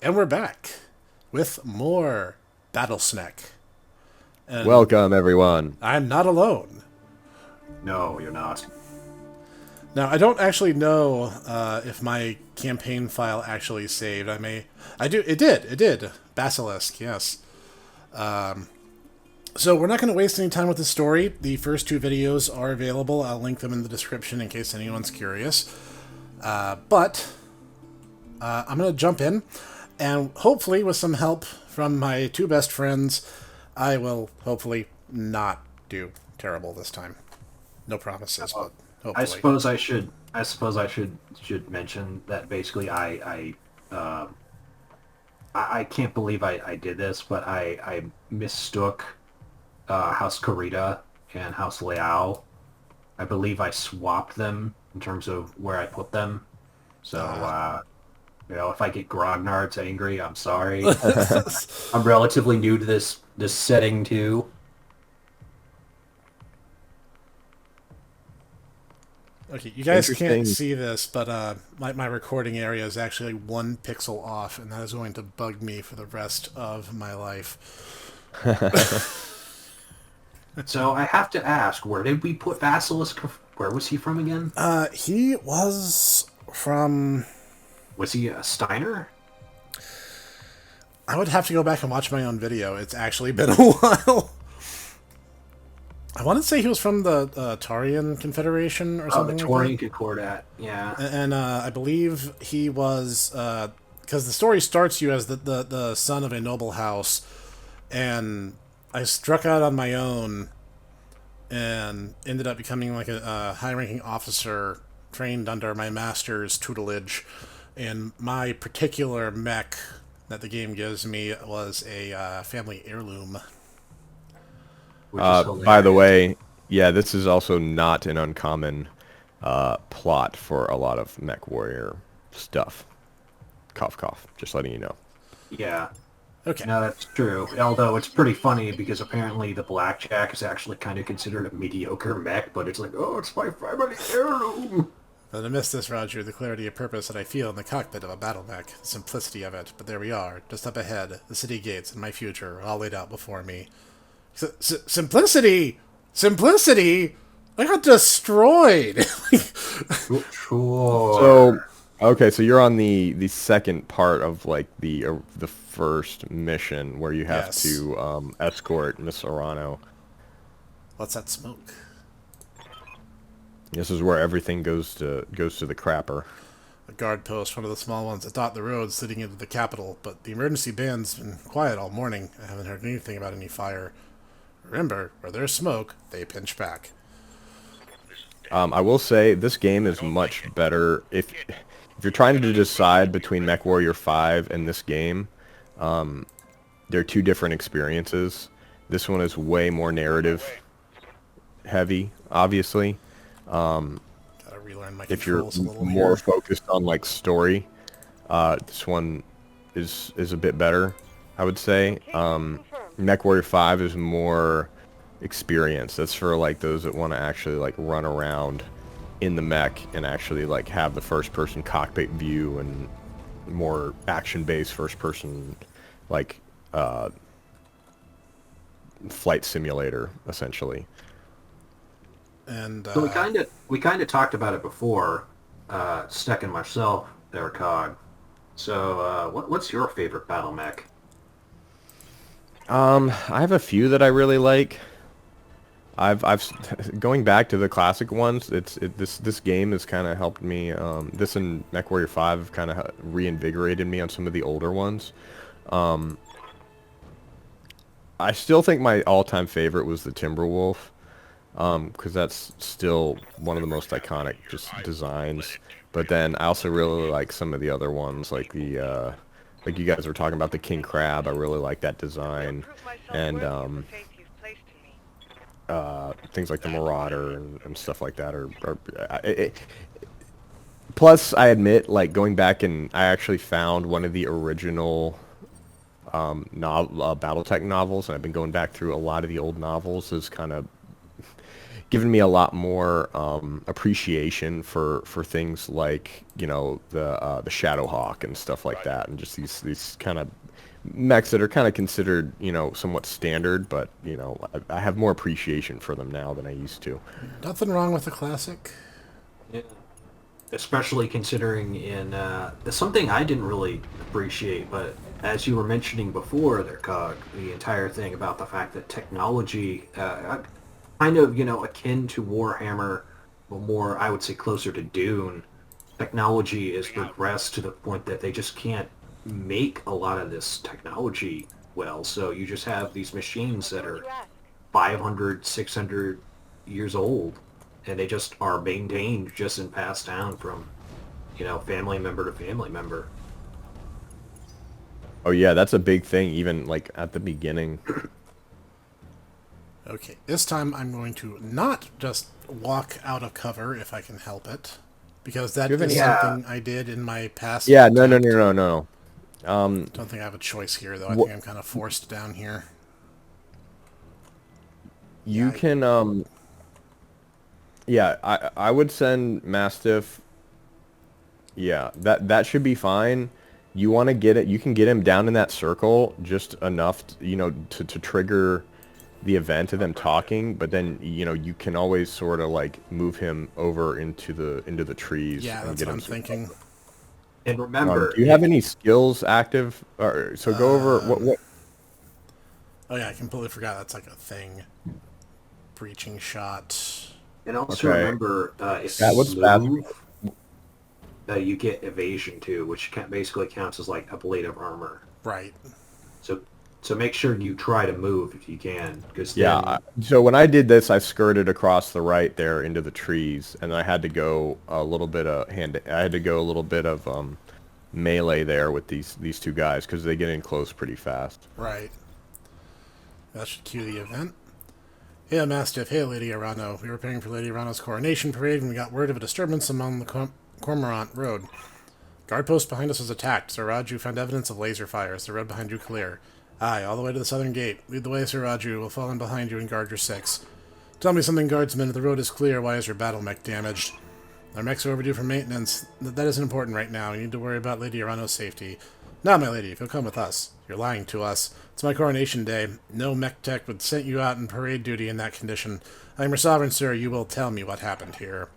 And we're back with more Battle Snek. And Welcome, everyone. I'm not alone. No, you're not. Now, I don't actually know if my campaign file actually saved. I do. It did. It did. Basilisk, yes. So we're not going to waste any time with the story. The first two videos are available. I'll link them in the description in case anyone's curious. But I'm going to jump in, and hopefully, with some help from my two best friends, I will hopefully not do terrible this time. No promises, Uh, but I hopefully. suppose I should. I suppose I should mention that basically I can't believe I did this, but I mistook House Karita and House Liao. I believe I swapped them in terms of where I put them. So if I get grognards angry, I'm sorry. I'm relatively new to this setting too. Okay, you guys can't Interesting. see this, but my recording area is actually 1 pixel off, and that is going to bug me for the rest of my life. So I have to ask, where did we put Basilisk? Where was he from again? He was from... Was he a Steiner? I would have to go back and watch my own video. It's actually been a while. I want to say he was from the Tarian Confederation or Oh, the something like that. Torian Concordat. Yeah. And I believe he was... because the story starts you as the son of a noble house, and I struck out on my own and ended up becoming like a high-ranking officer trained under my master's tutelage. And my particular mech that the game gives me was a family heirloom. Which is By the hilarious. way, yeah, this is also not an uncommon plot for a lot of Mech Warrior stuff. Cough, cough. Just letting you know. Yeah. Okay. No, that's true. Although it's pretty funny because apparently the Blackjack is actually kind of considered a mediocre mech, but it's like, oh, it's my family heirloom. But I miss this, Roger, the clarity of purpose that I feel in the cockpit of a battle mech, the simplicity of it. But there we are, just up ahead, the city gates and my future, all laid out before me. Simplicity! Simplicity! I got destroyed! So, Sure. okay, so you're on the second part of like the first mission where you have Yes. to escort Miss Arano. What's that smoke? This is where everything goes to the crapper. A guard post, one of the small ones that dot the roads leading into the capital, but the emergency band's been quiet all morning. I haven't heard anything about any fire. Remember, where there's smoke, they pinch back. I will say this game is much better if you're trying to decide between Mech Warrior 5 and this game. They're two different experiences. This one is way more narrative heavy, obviously. Gotta relearn my If you're controls a little more here. focused on like story, this one is a bit better, I would say. Mech Warrior 5 is more experience. That's for like those that want to actually like run around in the mech and actually like have the first person cockpit view and more action based first person like flight simulator essentially. And, So we kind of talked about it before, Stek and myself, there, Cog. So what's your favorite battle mech? I have a few that I really like. Going back to the classic ones. This game has kind of helped me. This and MechWarrior 5 have kind of reinvigorated me on some of the older ones. I still think my all-time favorite was the Timberwolf, because that's still one of the most iconic just designs. But then I also really like some of the other ones, like like you guys were talking about the King Crab. I really like that design, and things like the Marauder and stuff like that plus I admit, like going back and I actually found one of the original BattleTech novels, and I've been going back through a lot of the old novels. Is kind of given me a lot more appreciation for things like, you know, the Shadowhawk and stuff like that, and just these kind of mechs that are kind of considered, you know, somewhat standard, but you know, I have more appreciation for them now than I used to. Nothing wrong with the classic. Yeah. Especially considering in something I didn't really appreciate, but as you were mentioning before there, Cog, the entire thing about the fact that technology, kind of, you know, akin to Warhammer, but more, I would say, closer to Dune, technology has progressed to the point that they just can't make a lot of this technology well. So you just have these machines that are 500, 600 years old, and they just are maintained just and passed down from, you know, family member to family member. Oh yeah, that's a big thing, even like at the beginning. Okay, this time I'm going to not just walk out of cover if I can help it, because that is something I did in my past. Yeah, no. Don't think I have a choice here, though. I think I'm kind of forced down here. You can, yeah, I would send Mastiff. Yeah, that should be fine. You want to get it, you can get him down in that circle just enough, you know, to trigger the event of them talking, but then, you know, you can always sort of like move him over into the trees. Yeah, and that's get what him I'm thinking. And remember, do you have any skills active? Or, so go over what. Oh yeah, I completely forgot that's like a thing. Breaching shot. and also Okay. remember, if What's you bad? move, you get evasion too, which basically counts as like a blade of armor. Right. So make sure you try to move if you can, because Yeah. So when I did this, I skirted across the right there into the trees, and I had to go a little bit of I had to go a little bit of melee there with these two guys because they get in close pretty fast. Right. That should cue the event. Hey, Mastiff. Hey, Lady Arano. We were preparing for Lady Arano's coronation parade when we got word of a disturbance along the Cormorant Road. Guard post behind us was attacked. Sir Raju found evidence of laser fires. The road behind you clear. Aye, all the way to the southern gate. Lead the way, Sir Raju. We'll fall in behind you and guard your six. Tell me something, guardsmen. If the road is clear, why is your battle mech damaged? Our mechs are overdue for maintenance. That isn't important right now. You need to worry about Lady Arano's safety. Now, my lady, if you'll come with us. You're lying to us. It's my coronation day. No mech tech would send you out in parade duty in that condition. I am your sovereign, sir. You will tell me what happened here.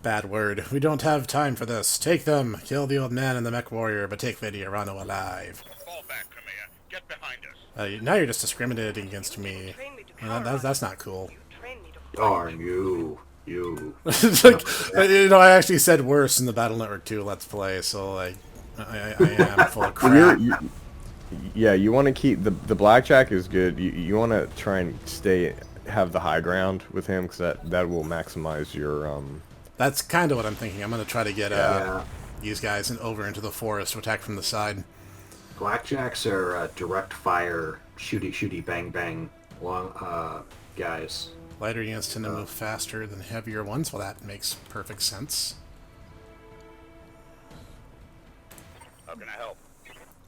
Bad word. We don't have time for this. Take them. Kill the old man and the mech warrior, but take Lady Arano alive. Fall back, Kamea. Get behind us. Now you're just discriminating against me. That's not cool. darn you. It's like, you know, I actually said worse in the Battle Network 2 Let's Play, so like, I am full of crap. Yeah, you want to keep the blackjack is good. You want to try and have the high ground with him because that will maximize your That's kind of what I'm thinking. I'm going to try to get Yeah. these guys over into the forest to attack from the side. Blackjacks are direct fire, shooty, bang, bang, long guys. Lighter units tend to move faster than heavier ones. Well, that makes perfect sense. How can I help?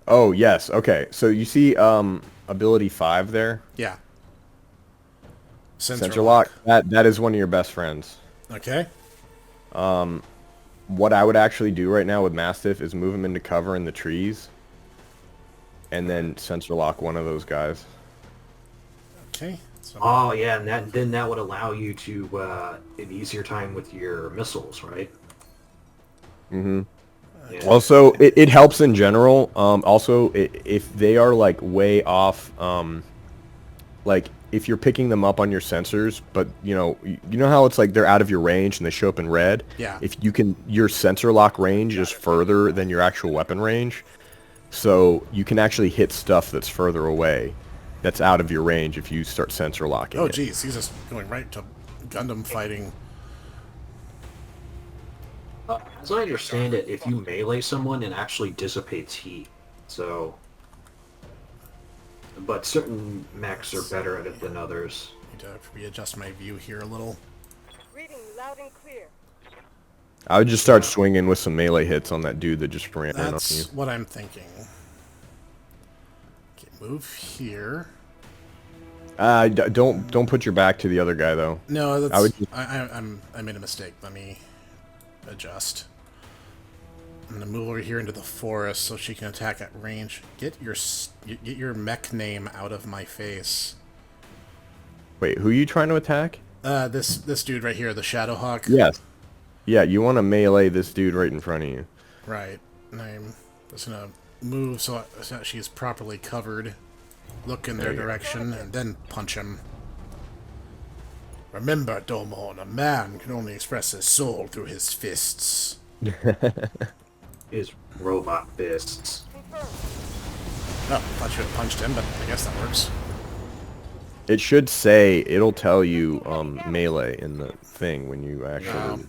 Oh, yes. Okay. So you see ability 5 there? Yeah. Sensor lock. That is one of your best friends. Okay. What I would actually do right now with Mastiff is move him into cover in the trees and then sensor lock one of those guys. Okay. So, Oh yeah, and then that would allow you to an easier time with your missiles, right? Mm-hmm. Yeah. Also, it helps in general. Also, if they are like way off, like if you're picking them up on your sensors, but you know how it's like they're out of your range and they show up in red. Yeah. If you can, your sensor lock range is further than your actual weapon range, so you can actually hit stuff that's further away, that's out of your range if you start sensor locking. oh, it. geez. He's just going right to Gundam fighting. As I understand it, if you melee someone, it actually dissipates heat. So, but certain mechs are better at it than others. Need to readjust my view here a little. Reading loud and clear. I would just start swinging with some melee hits on that dude that just ran in on you. That's what I'm thinking. Okay, move here. Don't put your back to the other guy though. No, that's I would. I made a mistake. Let me adjust. I'm gonna move over here into the forest so she can attack at range. Get your mech name out of my face. Wait, who are you trying to attack? This dude right here, the Shadowhawk. Yes. Yeah, you want to melee this dude right in front of you. Right. And I'm just gonna move so she's properly covered. Look in their direction and then punch him. Remember, Domon, a man can only express his soul through his fists. His robot fists. Oh, I thought you had punched him, but I guess that works. It should say, it'll tell you melee in the thing when you actually...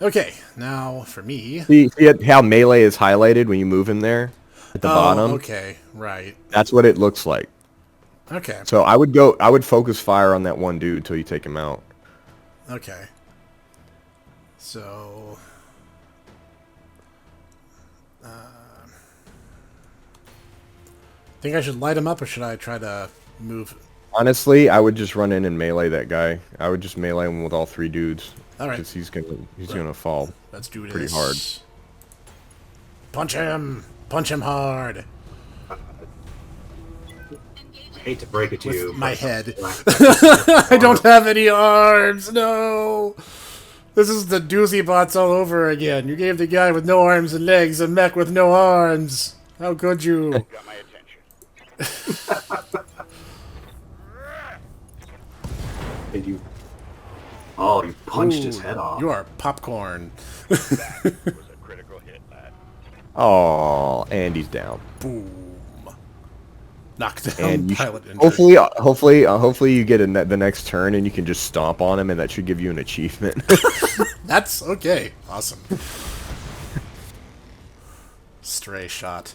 Okay, now for me... See how melee is highlighted when you move in there? At the bottom? Okay, right. That's what it looks like. Okay. So I would focus fire on that one dude until you take him out. Okay. So... think I should light him up, or should I try to move? Honestly, I would just run in and melee that guy. I would just melee him with all 3 dudes. All right. Because he's gonna fall. Let's do this. Pretty hard. Punch him! Punch him hard! I hate to break it to you. My head. I don't have any arms! No! This is the doozy bots all over again. You gave the guy with no arms and legs a mech with no arms. How could you? Got my attention. Did you? Oh, you punched his head off. You are popcorn. That was a critical hit, lad. Oh, and he's down. Boom. Knocked down. And you Pilot injured. hopefully you get the next turn and you can just stomp on him, and that should give you an achievement. That's okay. Awesome. Stray shot.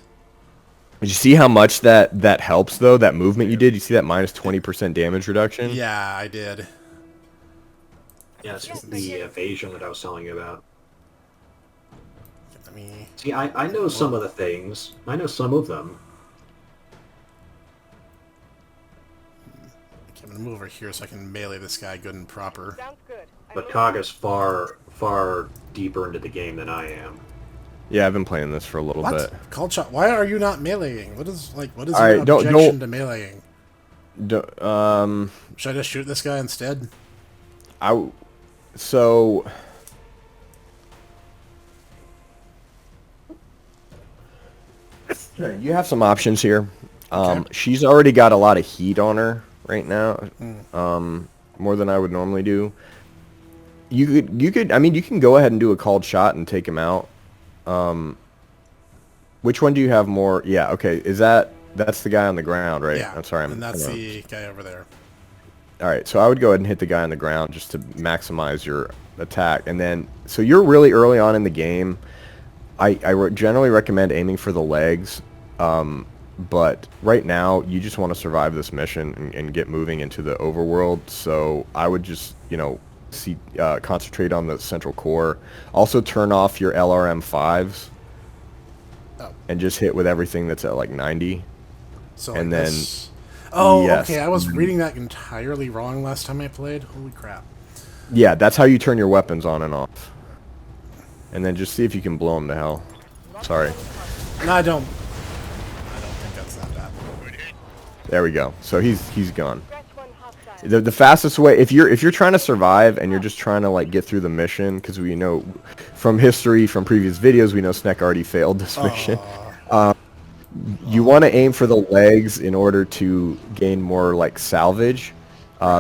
Did you see how much that helps though? That movement you did. You see that minus 20% damage reduction? Yeah, I did. Yeah, it's the evasion that I was telling you about. Let me... See, I know some of the things. I know some of them. Okay, I'm gonna move over here so I can melee this guy good and proper. Sounds good. But Kaga's far deeper into the game than I am. Yeah, I've been playing this for a little bit. Called shot. Why are you not meleeing? What is your Alright, objection to meleeing? Should I just shoot this guy instead? So you have some options here. Okay. She's already got a lot of heat on her right now. More than I would normally do. You could I mean, you can go ahead and do a called shot and take him out. Which one do you have more? Yeah, okay. That's the guy on the ground, right? Yeah. I'm sorry. And that's the guy over there. All right, so I would go ahead and hit the guy on the ground just to maximize your attack. And then, so you're really early on in the game. I generally recommend aiming for the legs. But right now, you just want to survive this mission and get moving into the overworld. So I would just, concentrate on the central core. Also turn off your LRM5s. Oh. And just hit with everything that's at like 90. So and like then... this. Oh, yes. okay. I was reading that entirely wrong last time I played. Holy crap. Yeah, that's how you turn your weapons on and off. And then just see if you can blow them to hell. Sorry. No, I don't think that's that bad. There we go. So he's gone. Scratch one hostile. The fastest way, if you're trying to survive and you're just trying to like get through the mission, because we know from history, from previous videos, we know Snek already failed this mission. You want to aim for the legs in order to gain more like salvage,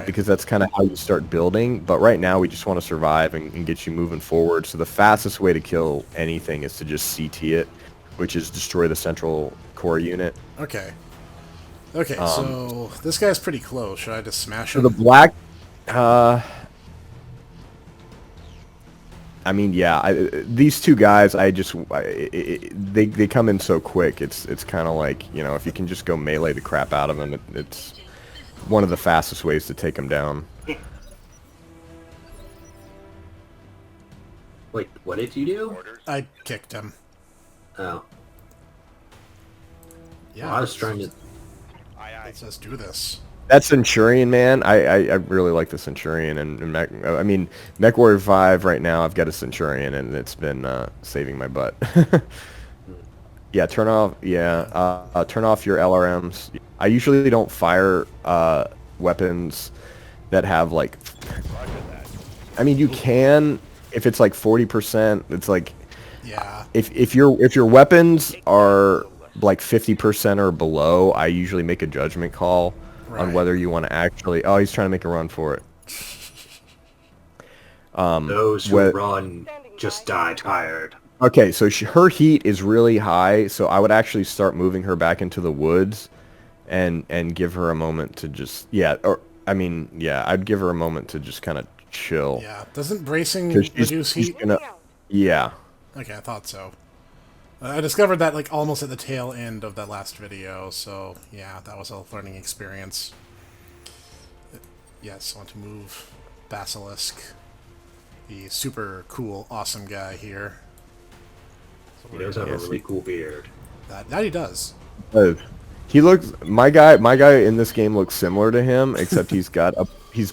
because that's kind of how you start building. But right now we just want to survive and get you moving forward. So the fastest way to kill anything is to just CT it, which is destroy the central core unit. Okay. Okay, so this guy's pretty close. Should I just smash him? So the black... I mean, yeah, these two guys, they come in so quick. It's kind of like, if you can just go melee the crap out of them, it's one of the fastest ways to take them down. Wait, what did you do? Orders. I kicked him. Oh, Yeah, well, I was trying to. Aye, aye. let's just do this. That Centurion, man, I really like the Centurion, and I mean, Mech Warrior 5 right now, I've got a Centurion, and it's been saving my butt. Yeah, turn off your LRMs. I usually don't fire weapons that have like, I mean, you can if it's like 40%. It's like Yeah. if your weapons are like 50% or below, I usually make a judgment call on Right. whether you want to actually. Oh, he's trying to make a run for it. Those who What? run just die tired. Okay, so her heat is really high, so I would actually start moving her back into the woods, and give her a moment to just I'd give her a moment to just kind of chill. Yeah. Doesn't bracing 'Cause reduce she's heat? gonna, yeah. Okay, I thought so. I discovered that like almost at the tail end of that last video, so yeah, that was a learning experience. Yes, I want to move Basilisk, the super cool, awesome guy here. So He does have a really cool beard. that he does. He looks my guy in this game looks similar to him, except he's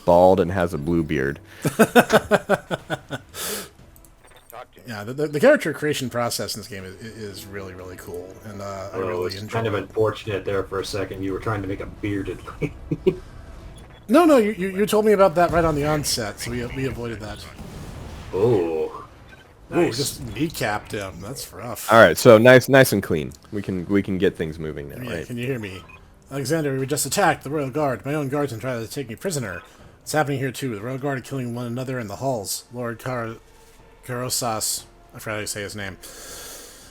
bald and has a blue beard. Yeah, the character creation process in this game is really, really cool, and I really It's enjoy kind of it. unfortunate there for a second. You were trying to make a bearded. No, you told me about that right on the onset, so we avoided that. Oh, Ooh, nice. just kneecapped him. That's rough. All right, so nice and clean. We can get things moving now, Yeah, right? can you hear me? Alexander, we were just attacked. The Royal Guard. My own guardsmen tried to take me prisoner. It's happening here too. The Royal Guard are killing one another in the halls. Lord Karosas, I forgot how to say his name.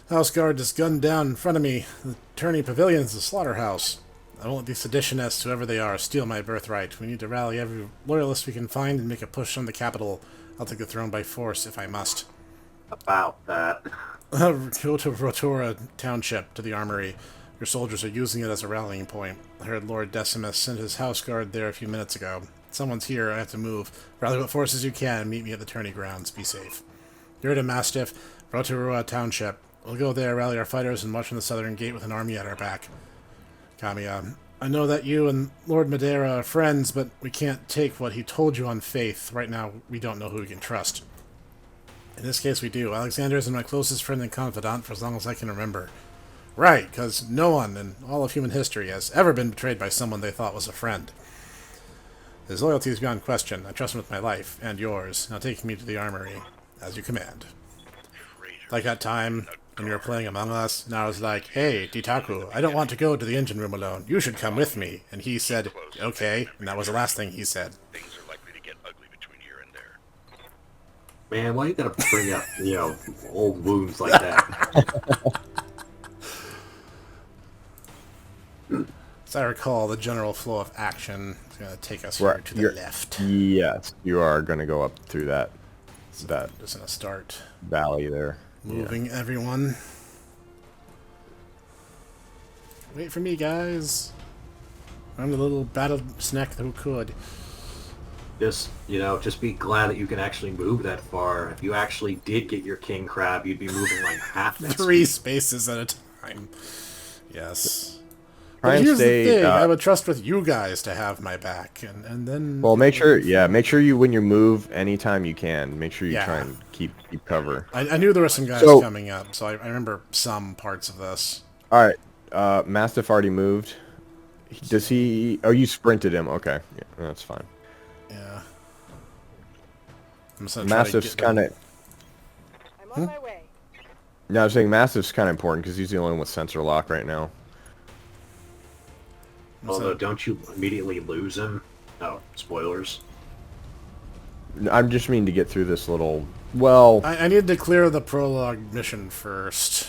House guard is gunned down in front of me. The tourney pavilion is a slaughterhouse. I won't let these seditionists, whoever they are, steal my birthright. We need to rally every loyalist we can find and make a push on the capital. I'll take the throne by force if I must. About that. Go to Rotora Township, to the armory. Your soldiers are using it as a rallying point. I heard Lord Decimus sent his house guard there a few minutes ago. Someone's here, I have to move. Rally what forces you can, meet me at the tourney grounds. Be safe. You're to Mastiff, Rotorua Township. We'll go there, rally our fighters, and march from the southern gate with an army at our back. Kamiya, I know that you and Lord Madeira are friends, but we can't take what he told you on faith. Right now, we don't know who we can trust. In this case, we do. Alexander is my closest friend and confidant for as long as I can remember. Right, because no one in all of human history has ever been betrayed by someone they thought was a friend. His loyalty is beyond question. I trust him with my life, and yours. Now take me to the armory, as you command. Like that time when you were playing Among Us, and I was like, hey, Ditaku, I don't want to go to the engine room alone. You should come with me. And he said, okay, and that was the last thing he said. Things are likely to get ugly between here and there. Man, why you gotta bring up, old wounds like that? As I recall, the general flow of action is going to take us here to the left. Yes, you are going to go up through that Just going to start valley there. moving everyone. Wait for me, guys. I'm the little battle Snek who could. Just be glad that you can actually move that far. If you actually did get your king crab, you'd be moving like half that 3 speed. spaces at a time. Yes. Try But and here's stay. the thing, I would trust with you guys to have my back, and then... Well, make sure you when you move anytime you can. Make sure you Yeah. try and keep cover. I knew there were some guys So- coming up, so I remember some parts of this. All right, Mastiff already moved. Does he? Oh, you sprinted him. Okay, yeah, that's fine. Yeah. I'm just gonna try to Mastiff's get them- kind of. I'm on my way. No, I was saying Mastiff's kind of important because he's the only one with sensor lock right now. Although, don't you immediately lose him? Oh, spoilers. I'm just mean to get through this little. Well, I need to clear the prologue mission first.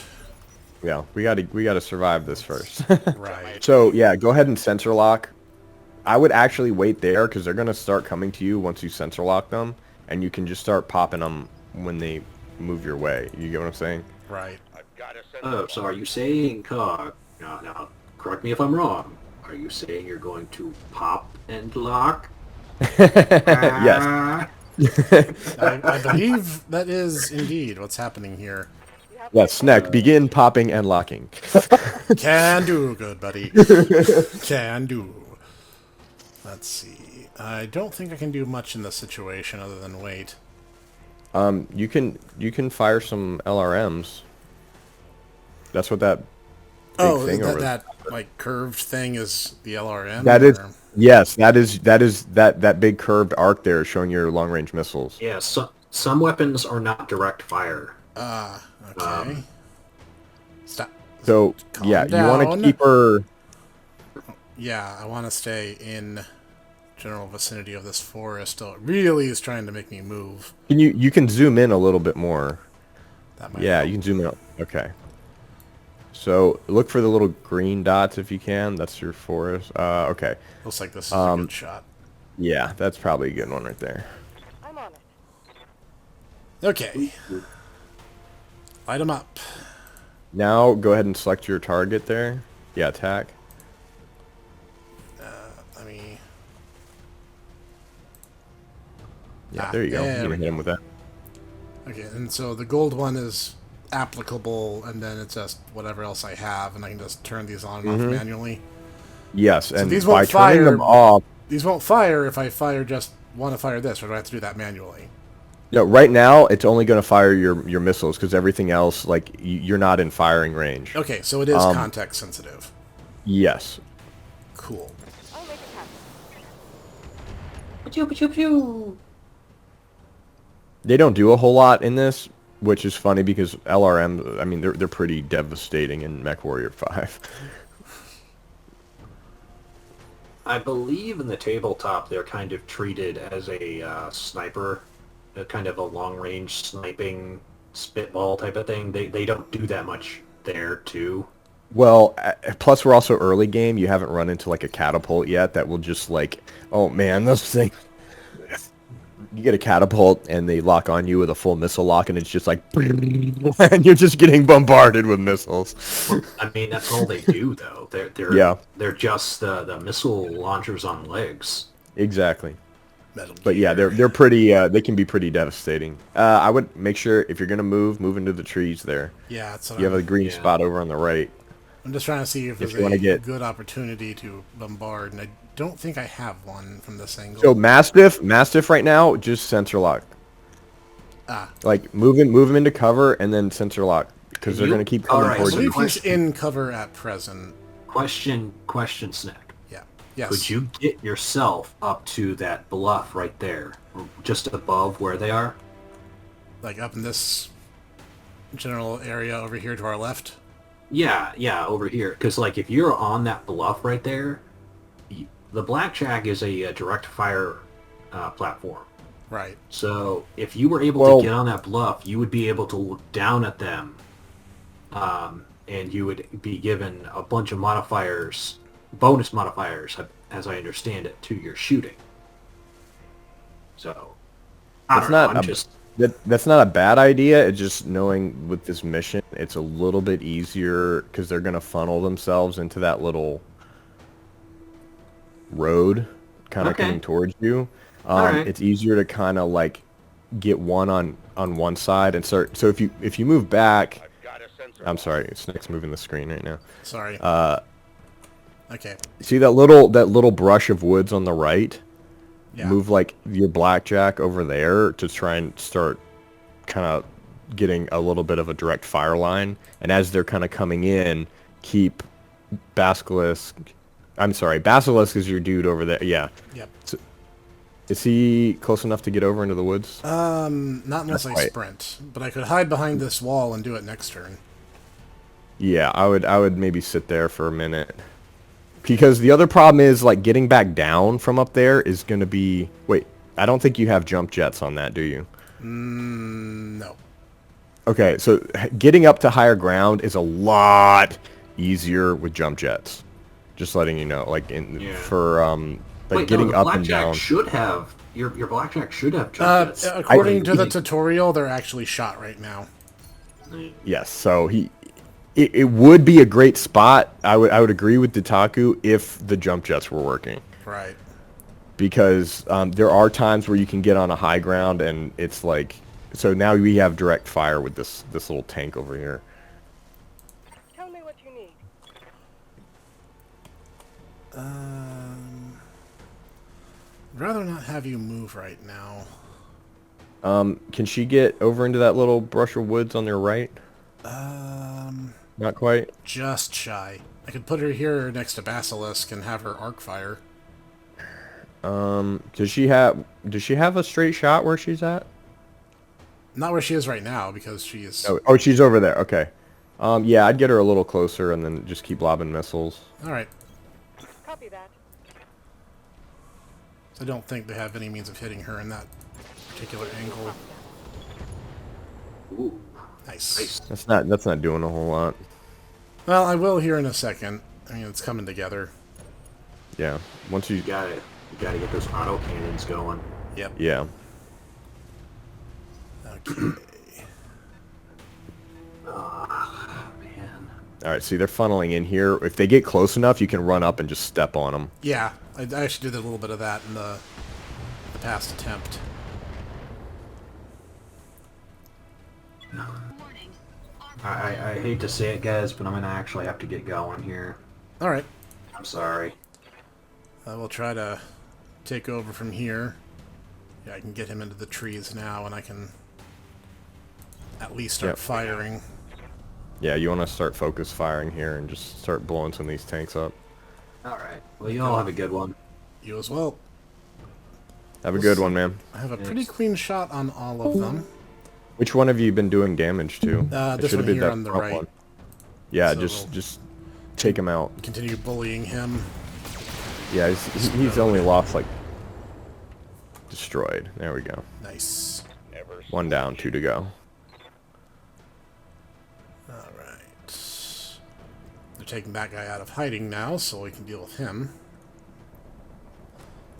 yeah, we gotta survive this first. Right. So yeah, go ahead and sensor lock. I would actually wait there because they're gonna start coming to you once you sensor lock them, and you can just start popping them when they move your way. You get what I'm saying? Right. I've got to send Oh, so are you saying, now, correct me if I'm wrong. Are you saying you're going to pop and lock? Yes. Ah. I believe that is indeed what's happening here. You have Yes, my Snek, begin popping and locking. Can do, good buddy. Can do. Let's see. I don't think I can do much in this situation other than wait. You can fire some LRMs. That's what that big thing over there. That like curved thing is the LRM. That is or- yes, that big curved arc there showing your long range missiles. Yeah, some weapons are not direct fire. Okay. Stop. So Calm yeah, you want down. to keep her. Yeah, I want to stay in general vicinity of this forest. Still, it really is trying to make me move. You can zoom in a little bit more. That might Yeah, help. you can zoom in. Okay. So look for the little green dots if you can. That's your forest. Okay. Looks like this is a good shot. Yeah, that's probably a good one right there. I'm on it. Okay. Light them up. Now go ahead and select your target there. Yeah, attack. Let me. Yeah, there you go. there You we can hit him with that. Okay, and so the gold one is applicable, and then it's just whatever else I have, and I can just turn these on and off manually. Yes, and these by won't turning fire. them off. These won't fire if I want to fire this, or do I have to do that manually? No, right now it's only going to fire your missiles because everything else, like you're not in firing range. Okay, so it is context sensitive. Yes. Cool. I'll make it happen. Pew, pew, pew. They don't do a whole lot in this, which is funny because LRM, I mean, they're pretty devastating in MechWarrior 5. I believe in the tabletop they're kind of treated as a sniper, a kind of a long-range sniping spitball type of thing. They don't do that much there too. Well, plus we're also early game. You haven't run into like a catapult yet that will just like, oh man, those things. You get a catapult and they lock on you with a full missile lock, and it's just like, and you're just getting bombarded with missiles. I mean, that's all they do though. They're just the missile launchers on legs. Exactly. Metal But yeah, Gear. they're pretty. They can be pretty devastating. I would make sure if you're gonna move into the trees there. Yeah, that's what You have a green Yeah. spot over on the right. I'm just trying to see if there's you wanna a get- good opportunity to bombard, and I don't think I have one from this angle. So Mastiff right now just sensor lock. Like move him into cover and then sensor lock because they're You- gonna keep coming Alright, I towards so you. believe he's in cover at present. Question, Snek. Yeah. Yes. Could you get yourself up to that bluff right there, just above where they are? Like up in this general area over here to our left? Yeah, over here. Because like if you're on that bluff right there, the Blackjack is a direct fire platform. Right. So if you were able Well- to get on that bluff, you would be able to look down at them, and you would be given a bunch of modifiers, bonus modifiers, as I understand it, to your shooting. So, I That's don't know, not I'm a- just... That's not a bad idea. It's just knowing with this mission, it's a little bit easier because they're gonna funnel themselves into that little road, kind of Okay. coming towards you. Alright. It's easier to kind of like get one on one side and start. So if you move back, I've got a sensor. I'm sorry, Snek's moving the screen right now. Sorry. Okay. See that little brush of woods on the right? Yeah. Move like your Blackjack over there to try and start kind of getting a little bit of a direct fire line. And as they're kind of coming in, keep Basilisk. I'm sorry, Basilisk is your dude over there. Yeah. Yep. Is he close enough to get over into the woods? Not unless I right. sprint, but I could hide behind this wall and do it next turn. Yeah, I would maybe sit there for a minute. Because the other problem is like getting back down from up there is going to be... Wait, I don't think you have jump jets on that, do you? No. Okay, so getting up to higher ground is a lot easier with jump jets. Just letting you know, like for like Wait, getting no, the up Blackjack and down. should have... Your Blackjack should have jump jets. According to the tutorial, they're actually shot right now. Yes, so it would be a great spot. I would agree with Ditaku if the jump jets were working. Right. Because there are times where you can get on a high ground and it's like... So now we have direct fire with this little tank over here. Tell me what you need. rather not have you move right now. Can she get over into that little brush of woods on their right? Not quite. Just shy. I could put her here next to Basilisk and have her arc fire. Does she have a straight shot where she's at? Not where she is right now, because she is... Oh, she's over there. Okay. Yeah, I'd get her a little closer and then just keep lobbing missiles. Alright. Copy that. I don't think they have any means of hitting her in that particular angle. Ooh, Nice. nice. That's not doing a whole lot. Well, I will here in a second. I mean, it's coming together. Yeah. Once you You gotta get those auto cannons going. Yep. yeah. Okay. Man. All right. See, they're funneling in here. If they get close enough, you can run up and just step on them. Yeah, I actually did a little bit of that in the past attempt. I hate to say it, guys, but I'm gonna actually have to get going here. Alright. I'm sorry. I will try to take over from here. Yeah, I can get him into the trees now, and I can at least start Yep. firing. Yeah, you want to start focus firing here and just start blowing some of these tanks up. Alright. Well, you all have a good one. You as well. Have a good one, man. I have a pretty clean shot on all of them. Which one have you been doing damage to? It This should have one been here that on the front right. one. Yeah, So just take him out. Continue bullying him. Yeah, he's only lost like destroyed. There we go. Nice. Never One down, 2 to go. Alright. They're taking that guy out of hiding now, so we can deal with him.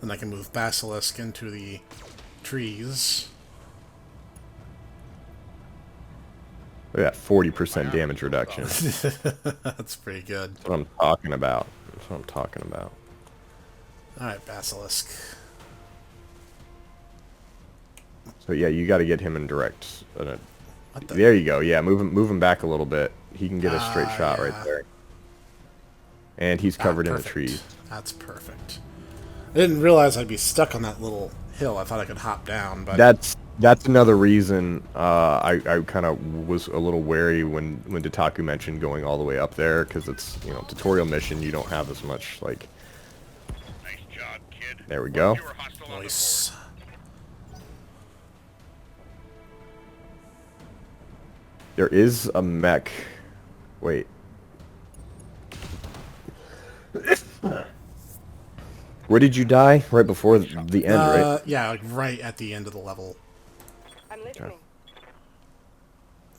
Then I can move Basilisk into the trees. Look at that 40% damage reduction. That's pretty good. That's what I'm talking about. That's what I'm talking about. Alright, Basilisk. So yeah, you got to get him in direct. What the? There you go. Yeah, move him back a little bit. He can get a straight shot yeah. right there. And he's covered in the Perfect. trees. That's perfect. I didn't realize I'd be stuck on that little hill. I thought I could hop down, but That's another reason I kind of was a little wary when Dataku mentioned going all the way up there, because it's, you know, tutorial mission. You don't have as much like. Nice job, kid. There we go. You were hostile on the nice. There is a mech. Wait. Where did you die? Right before the end, right? Yeah, like right at the end of the level. I'm listening.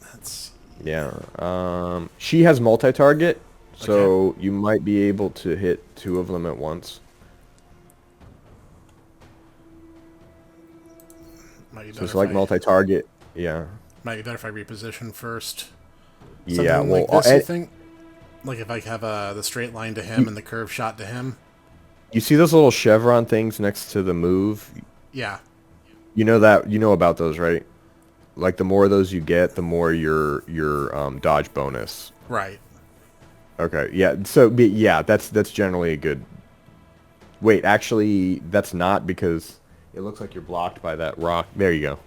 That's Yeah. She has multi-target, so you might be able to hit 2 of them at once. might be So better. it's like multi-target. Yeah. Might be better if I reposition first. Yeah. Something Well, like this, you think? Like if I have the straight line to him and the curve shot to him? you see those little chevron things next to the move? Yeah. You know about those, right? Like the more of those you get, the more your dodge bonus. Right. Okay, yeah. So yeah, that's generally a good. Wait, actually, that's not, because it looks like you're blocked by that rock. There you go.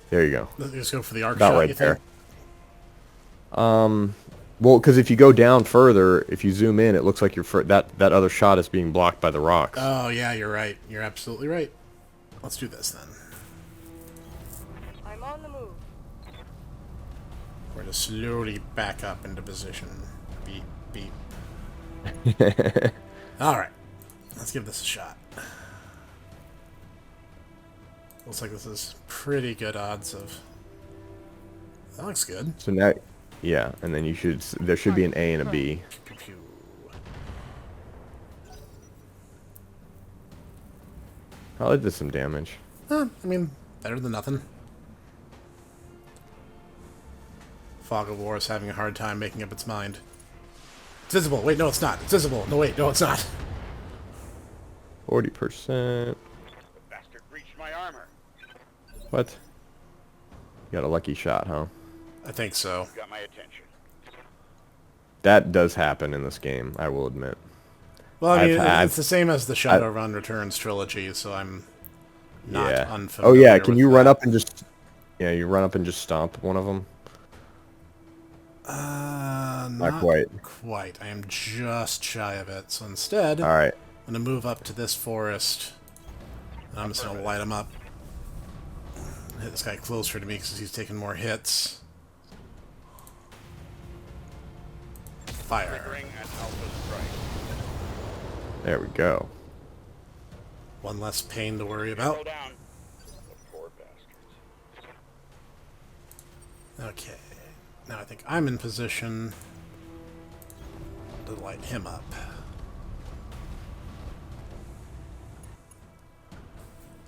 There you go. Let's just go for the arc About shot, right you there. think? Well, because if you go down further, if you zoom in, it looks like that other shot is being blocked by the rocks. Oh, yeah, you're right. You're absolutely right. Let's do this then. I'm on the move. We're going to slowly back up into position. Beep, beep. Alright. Let's give this a shot. Looks like this is pretty good odds of... That looks good. So now, yeah, and then there should be an A and a B. Pew, pew, pew. Probably did some damage. I mean, better than nothing. Fog of War is having a hard time making up its mind. It's visible. Wait, no, it's not. It's visible. No, wait, no, it's not. 40%. bastard breached my armor. What? You got a lucky shot, huh? I think so. Got my attention. That does happen in this game, I will admit. Well, I mean, I've it's the same as the Shadowrun Returns trilogy, so I'm not yeah. unfamiliar. Oh yeah, can with you run that. up and just you run up and just stomp one of them? Not Not quite. quite. I am just shy of it. So instead, All right. I'm going to move up to this forest, and I'm just going to light him up. Hit this guy closer to me because he's taking more hits. Fire. Triggering an alpha strike. There we go. One less pain to worry Slow about. down. The poor bastards. Okay. Now I think I'm in position to light him up.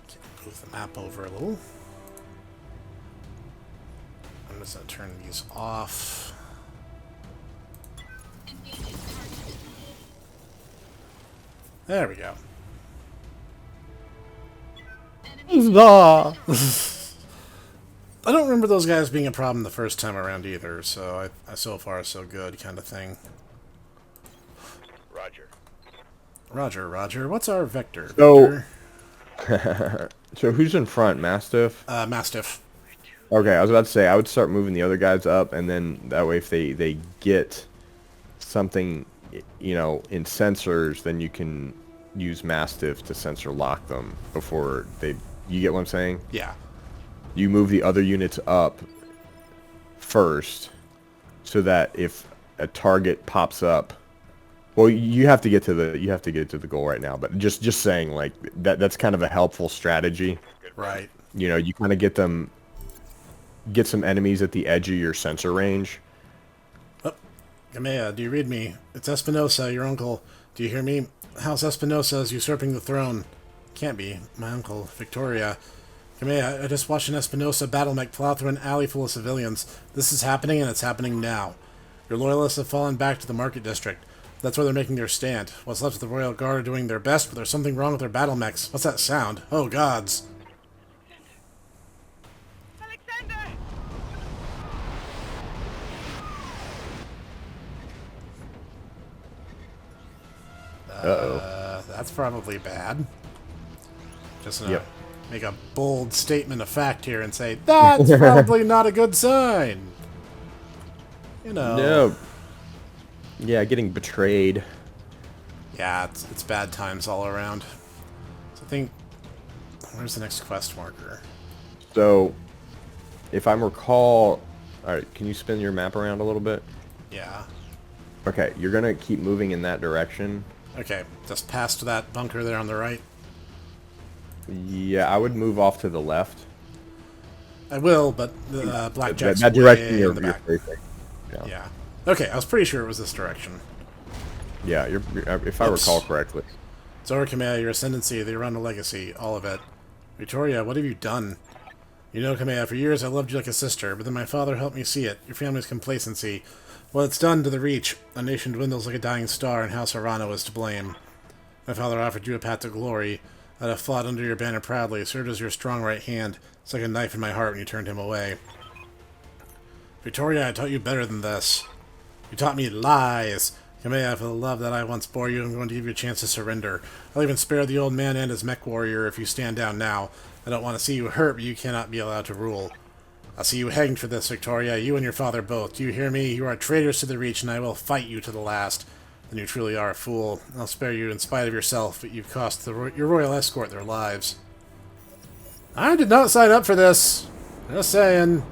Okay, move the map over a little. I'm just going to turn these off. There we go. I don't remember those guys being a problem the first time around either, so I so far so good kind of thing. Roger. Roger, Roger. What's our vector? So- Vector? So who's in front, Mastiff? Mastiff. Okay, I was about to say I would start moving the other guys up, and then that way if they get something, in sensors, then you can use Mastiff to sensor lock them before they. You get what I'm saying? Yeah. You move the other units up first, so that if a target pops up, well, you have to get to the goal right now. But just saying, like that's kind of a helpful strategy. Right. You kind of get some enemies at the edge of your sensor range. Oh, Gamea, do you read me? It's Espinosa, your uncle. Do you hear me? House Espinosa is usurping the throne. Can't be. My uncle, Victoria. Gamea, I just watched an Espinosa battle mech plow through an alley full of civilians. This is happening, and it's happening now. Your loyalists have fallen back to the market district. That's where they're making their stand. What's left of the Royal Guard are doing their best, but there's something wrong with their battle mechs. What's that sound? Oh, gods. Alexander! Uh-oh. That's probably bad. Just gonna Yep. make a bold statement of fact here and say, that's probably not a good sign. No. Yeah, getting betrayed. Yeah, it's bad times all around. So I think, where's the next quest marker? So, if I recall, all right, can you spin your map around a little bit? Yeah. Okay, you're gonna keep moving in that direction. Okay, just past that bunker there on the right. Yeah, I would move off to the left. I will, but the blackjack's that way direction in you're the back. facing. Yeah. Yeah. Okay, I was pretty sure it was this direction. Yeah, if I Oops. recall correctly. Zora Kamea, your ascendancy, the Aranda legacy, all of it. Victoria, what have you done? You know, Kamea, for years I loved you like a sister, but then my father helped me see it. Your family's complacency. What it's done to the Reach. A nation dwindles like a dying star, and House Arana was to blame. My father offered you a path to glory. I'd have fought under your banner proudly, served as your strong right hand. It's like a knife in my heart when you turned him away. Victoria, I taught you better than this. You taught me lies. Kamea, for the love that I once bore you, I'm going to give you a chance to surrender. I'll even spare the old man and his mech warrior if you stand down now. I don't want to see you hurt, but you cannot be allowed to rule. I'll see you hanged for this, Victoria, you and your father both. Do you hear me? You are traitors to the Reach, and I will fight you to the last. Then you truly are a fool. I'll spare you in spite of yourself, but you've cost your royal escort their lives. I did not sign up for this. Just saying.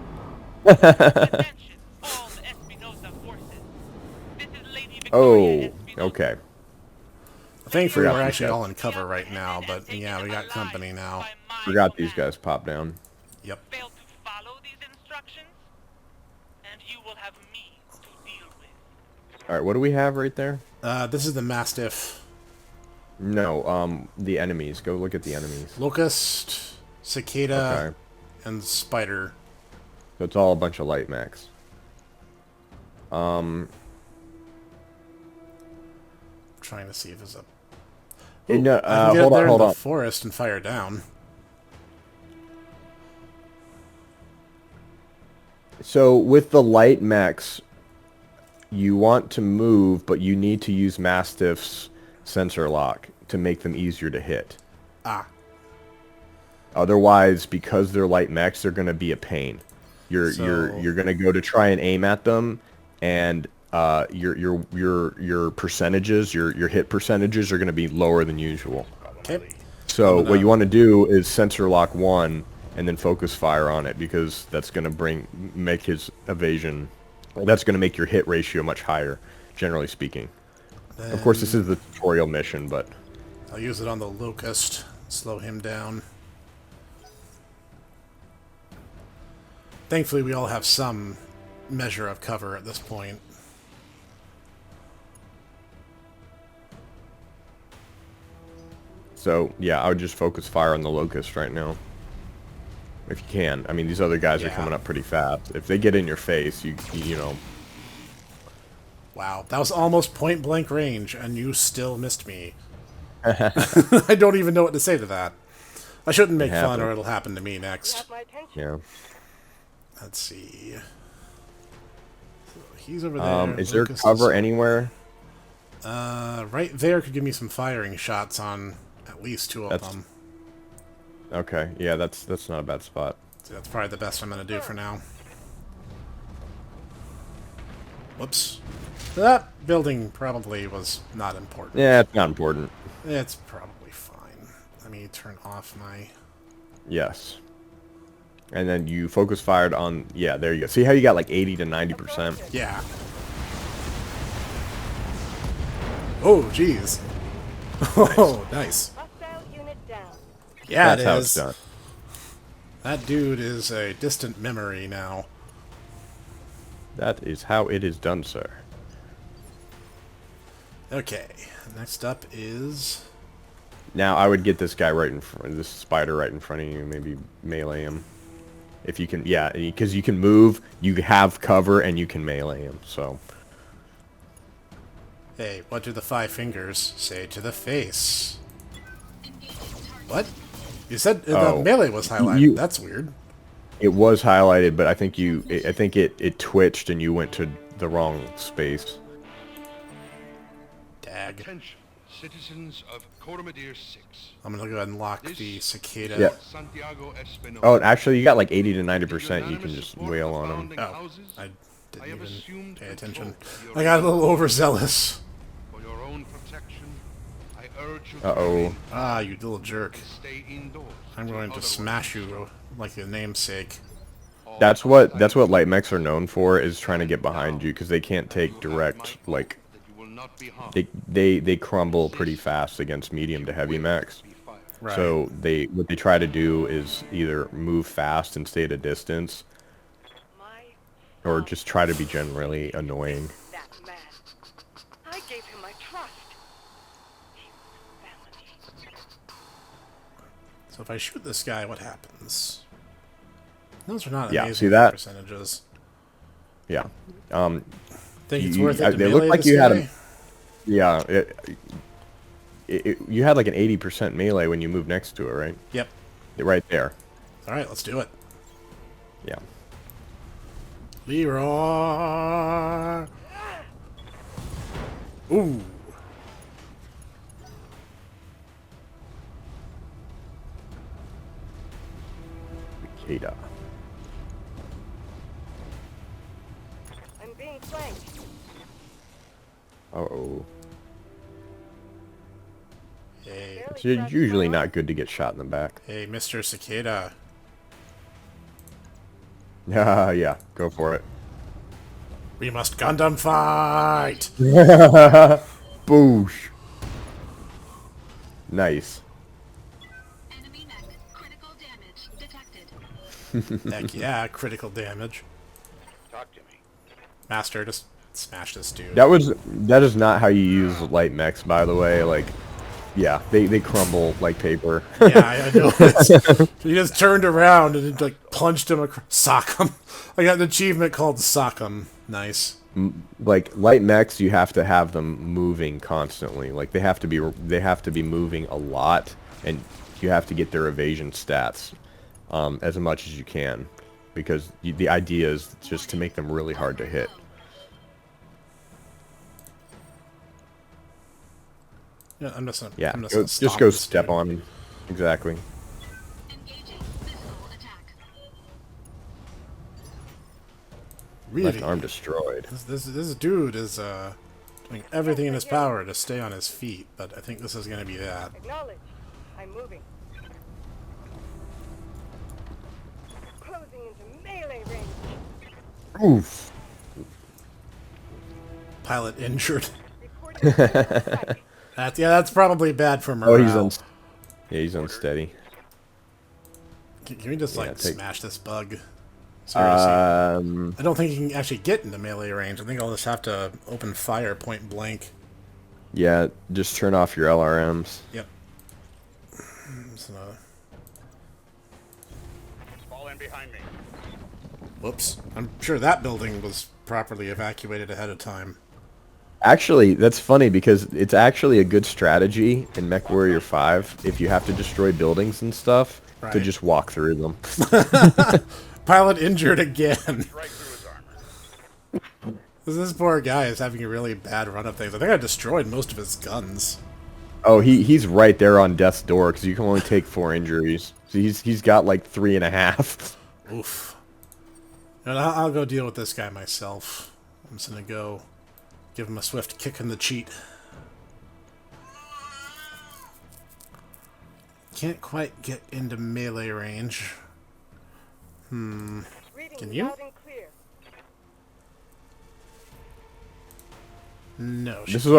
Attention, all the Espinosa forces. This is Lady Victoria Oh, Espinosa. okay. Thankfully, Forgot we're these actually guys. all in cover right now, but yeah, we got company now. Forgot these guys popped down. Yep. Fail to follow these instructions, and you will have me to deal with. All right, what do we have right there? This is the Mastiff. No, the enemies. Go look at the enemies. Locust, Cicada, Okay. and Spider. So it's all a bunch of light mechs. Trying to see if there's a... No, I can get hold up there on. in the forest and fire down. So with the light mechs, you want to move, but you need to use Mastiffs sensor lock to make them easier to hit. Ah. Otherwise, because they're light mechs, they're going to be a pain. You're going to go to try and aim at them, and your percentages, your hit percentages are going to be lower than usual. Okay. So what you want to do is sensor lock one, and then focus fire on it, because that's going to make his evasion. That's going to make your hit ratio much higher, generally speaking. Then Of course, this is the tutorial mission, but I'll use it on the Locust. Slow him down. Thankfully, we all have some measure of cover at this point. so yeah, I would just focus fire on the Locust right now, if you can. I mean, these other guys are Yeah. coming up pretty fast. If they get in your face, you know. Wow, that was almost point-blank range, and you still missed me. I don't even know what to say to that. I shouldn't make fun, or it'll happen to me You next. have my attention. Yeah. Let's see. So he's over there. Is there Lucas cover anywhere? Right there could give me some firing shots on at least two of That's- them. Okay. Yeah, that's not a bad spot. So that's probably the best I'm going to do for now. Whoops. That building probably was not important. Yeah, it's not important. It's probably fine. Let me turn off my... Yes. And then you focus fired on, yeah, there you go. See how you got like 80 to 90%? Yeah. Oh, jeez. Oh, nice. Hostile unit down. Yeah, That's it how is. it's done. That dude is a distant memory now. That is how it is done, sir. Okay, next up is... Now, I would get this guy right in front, this spider right in front of you, maybe melee him. If you can, yeah, because you can move, you have cover, and you can melee him, so. Hey, what do the five fingers say to the face? What? You said the Oh. melee was highlighted. You- That's weird. It was highlighted, but I think it twitched and you went to the wrong space. Dag. Attention, citizens of Coromadir 6. I'm gonna go ahead and lock the cicada. Yeah. Santiago Espinosa. Oh, actually, you got like 80 to 90%. You can just wail on him. Oh, I didn't have even assumed pay control attention. of your I got a little overzealous. For your own protection, I urge you Uh-oh. to remain Ah, you little jerk. and stay indoors. I'm going to otherwise smash you like the namesake. all That's what light mechs are known for, is trying to get behind you, because they can't take direct, like, that you will not be harmed. they crumble pretty fast against medium to heavy mechs. Be fired. Right. So what they try to do is either move fast and stay at a distance, My or just try to be generally annoying. that man. I gave him my trust. He was family. So if I shoot this guy, what happens? Those are not Yeah, amazing see that? percentages. Yeah. Think it's You- worth it to they look melee like this you had guy? Yeah. You had like an 80% melee when you moved next to it, right? Yep. Right there. All right, let's do it. Yeah. Leroy. Ooh. Ada. I'm being flanked. Uh-oh. Hey, It's usually not good to get shot in the back. hey, Mr. Cicada. Yeah, go for it. We must Gundam fight! Boosh. Nice. Enemy mech. Critical damage detected. Heck yeah, critical damage. Talk to me. Master, just smash this dude. That is not how you use light mechs, by the way. Like, yeah, they crumble like paper. Yeah, I know. So he just turned around and like punched him across. Sock him. I got an achievement called Sock him. Nice. Like light mechs, you have to have them moving constantly. Like they have to be moving a lot, and you have to get their evasion stats as much as you can, because the idea is just to make them really hard to hit. Yeah, I'm just gonna. Yeah, I'm just go, gonna just stomp go this step dude. on him. Exactly. Engaging missile attack. Really, Left arm destroyed. this dude is doing everything in his power to stay on his feet, but I think this is gonna be that. Acknowledged. I'm moving. Closing into melee range. Oof. Pilot injured. Reporting strike. That's probably bad for Oh, morale. he's unsteady. Can we just Yeah, like take- smash this bug? Seriously. Um, I don't think he can actually get into melee range. I think I'll just have to open fire point blank. yeah, just turn off your LRMs. Yep. So, Fall in behind me. whoops. I'm sure that building was properly evacuated ahead of time. Actually, that's funny because it's actually a good strategy in MechWarrior 5 if you have to destroy buildings and stuff to Right. just walk through them. Pilot injured again. Right through his armor. This poor guy is having a really bad run of things. I think I destroyed most of his guns. Oh, he's right there on death's door because you can only take 4 injuries. So he's got like 3.5. Oof. And I'll go deal with this guy myself. I'm just gonna go give him a swift kick in the cheek. Can't quite get into melee range. Reading Can you? loud and clear. No. This is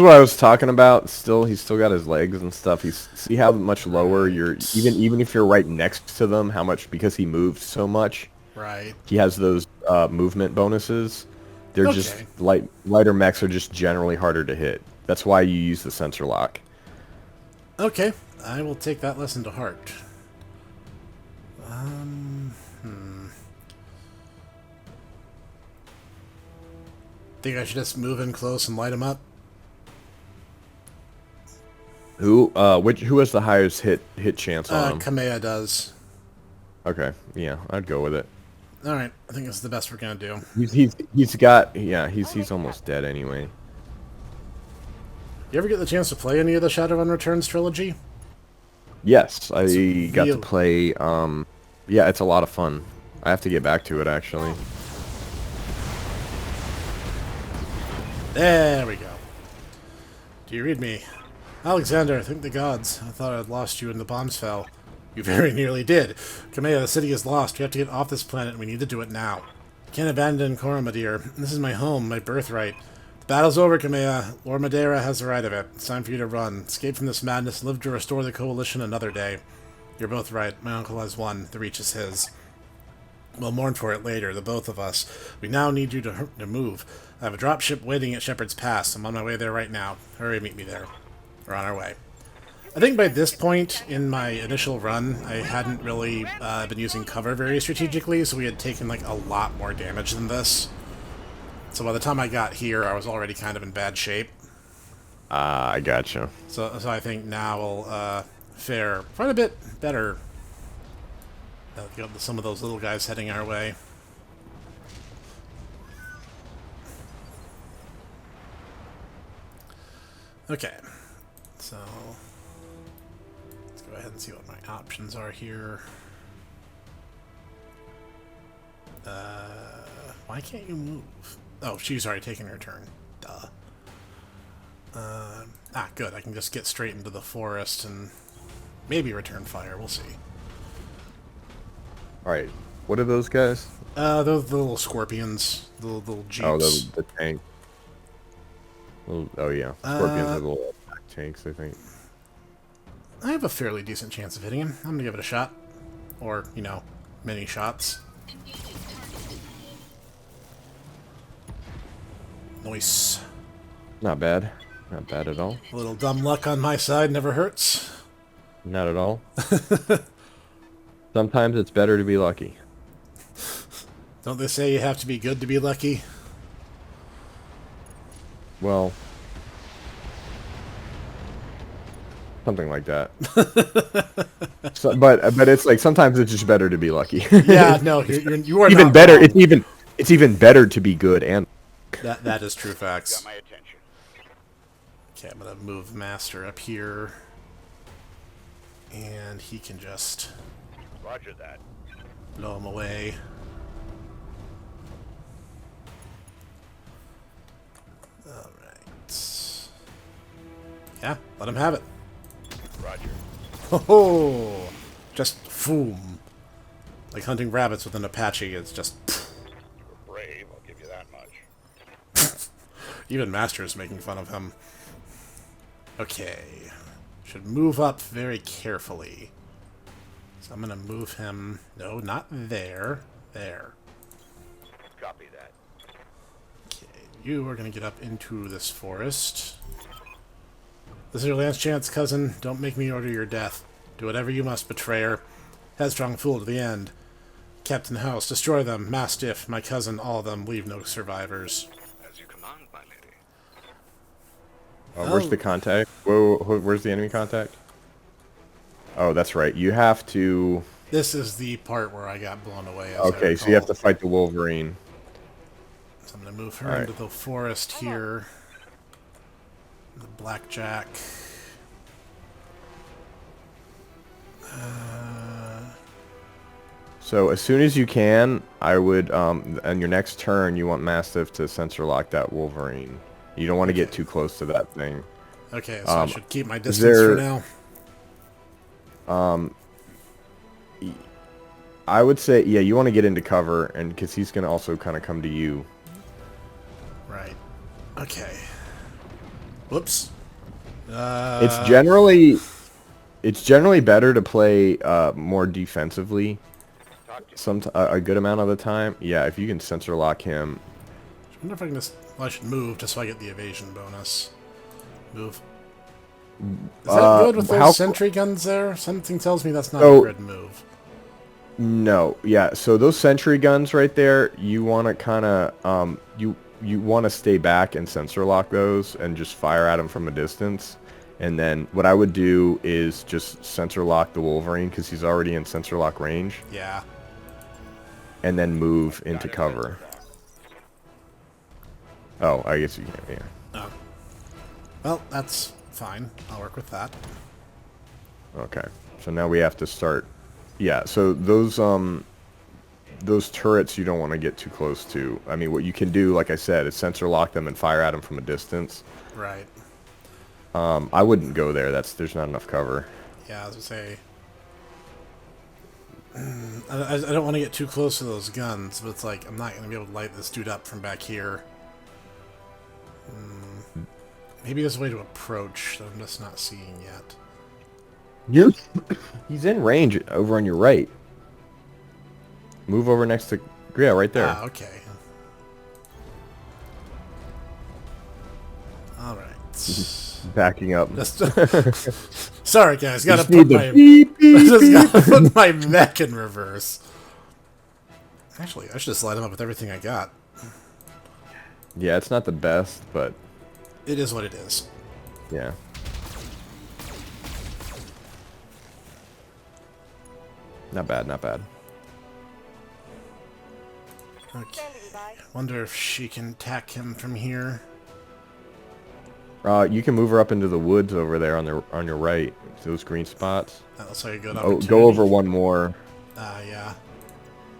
what I was talking about. He's still got his legs and stuff. See how much lower you're even if you're right next to them, how much because he moved so much. Right. He has those movement bonuses. They're Okay. just lighter mechs are just generally harder to hit. That's why you use the sensor lock. Okay. I will take that lesson to heart. Think I should just move in close and light him up? Who has the highest hit chance on him? Kamea does. Okay, yeah, I'd go with it. Alright, I think it's the best we're gonna do. He's almost dead anyway. You ever get the chance to play any of the Shadowrun Returns trilogy? Yes, I got to real- play. Yeah, it's a lot of fun. I have to get back to it actually. There we go. Do you read me? Alexander, thank the gods. I thought I'd lost you when the bombs fell. You very nearly did. Kamea, the city is lost. We have to get off this planet, and we need to do it now. Can't abandon Korra, dear. This is my home, my birthright. The battle's over, Kamea. Lord Madeira has the right of it. It's time for you to run. Escape from this madness and live to restore the Coalition another day. You're both right. My uncle has won. The reach is his. We'll mourn for it later, the both of us. We now need you to move. I have a dropship waiting at Shepherd's Pass. I'm on my way there right now. Hurry, meet me there. We're on our way. I think by this point in my initial run, I hadn't really been using cover very strategically, so we had taken like a lot more damage than this. So by the time I got here, I was already kind of in bad shape. I gotcha. So I think now we'll fare quite a bit better. Got some of those little guys heading our way. Okay, so let's go ahead and see what my options are here. Why can't you move? Oh, she's already taken her turn. Duh. Good. I can just get straight into the forest and maybe return fire. We'll see. All right, what are those guys? Those the little scorpions, the little jeeps. Oh, the tank. Oh yeah, scorpions are the little attack tanks, I think. I have a fairly decent chance of hitting him. I'm gonna give it a shot. Or, you know, many shots. Engaging target. Nice. Not bad. Not bad at all. A little dumb luck on my side never hurts. Not at all. Sometimes it's better to be lucky. Don't they say you have to be good to be lucky? Well, something like that. But it's like sometimes it's just better to be lucky. Yeah, no, you are even not better. wrong. It's even better to be good and. That is true facts. Got my attention. Okay, I'm gonna move Master up here. And he can just Roger that. blow him away. Alright. Yeah, let him have it. Roger. Oh, just boom. Like hunting rabbits with an Apache, it's just... You were brave, I'll give you that much. Even Master is making fun of him. Okay. Should move up very carefully. So I'm gonna move him... No, not there. There. Copy that. Okay, you are gonna get up into this forest. This is your last chance, cousin. Don't make me order your death. Do whatever you must, betrayer. Headstrong fool to the end. Captain House, destroy them. Mastiff, my cousin, all of them. Leave no survivors. As you command, my lady. Where's the contact? Where's the enemy contact? Oh, that's right. You have to... This is the part where I got blown away. As Okay, so you have to fight the Wolverine. So I'm going to move her Alright. into the forest here. The blackjack. So as soon as you can, I would, on your next turn, you want Mastiff to sensor lock that Wolverine. You don't want to get too close to that thing. Okay, so I should keep my distance there- for now. I would say, yeah, you want to get into cover, and because he's going to also kind of come to you. Right. Okay. Whoops. It's generally better to play more defensively. A good amount of the time. Yeah, if you can sensor lock him. I wonder if I can just... Well, I should move just so I get the evasion bonus. Move. Is that good with those sentry guns there? Something tells me that's not a good move. No, yeah. So those sentry guns right there, you want to kind of you want to stay back and sensor lock those and just fire at them from a distance. And then what I would do is just sensor lock the Wolverine because he's already in sensor lock range. Yeah. And then move into cover. Oh, I guess you can't. Yeah. Oh. Well, that's fine. I'll work with that. Okay. So now we have to start. Yeah. So those turrets you don't want to get too close to. I mean, what you can do, like I said, is sensor lock them and fire at them from a distance. Right. I wouldn't go there. There's not enough cover. Yeah, I was gonna say. I don't want to get too close to those guns, but it's like I'm not gonna be able to light this dude up from back here. Maybe there's a way to approach that I'm just not seeing yet. He's in range over on your right. Move over next to... Yeah, right there. Ah, okay. Alright. Backing up. Sorry, guys. Gotta Just need put the my... beep, beep, just gotta beep. put my mech in reverse. Actually, I should just light him up with everything I got. Yeah, it's not the best, but... It is what it is. Yeah. Not bad, not bad. Okay. Wonder if she can attack him from here. You can move her up into the woods over there on your right. Those green spots. That looks like a good Oh, opportunity. go over one more. Yeah.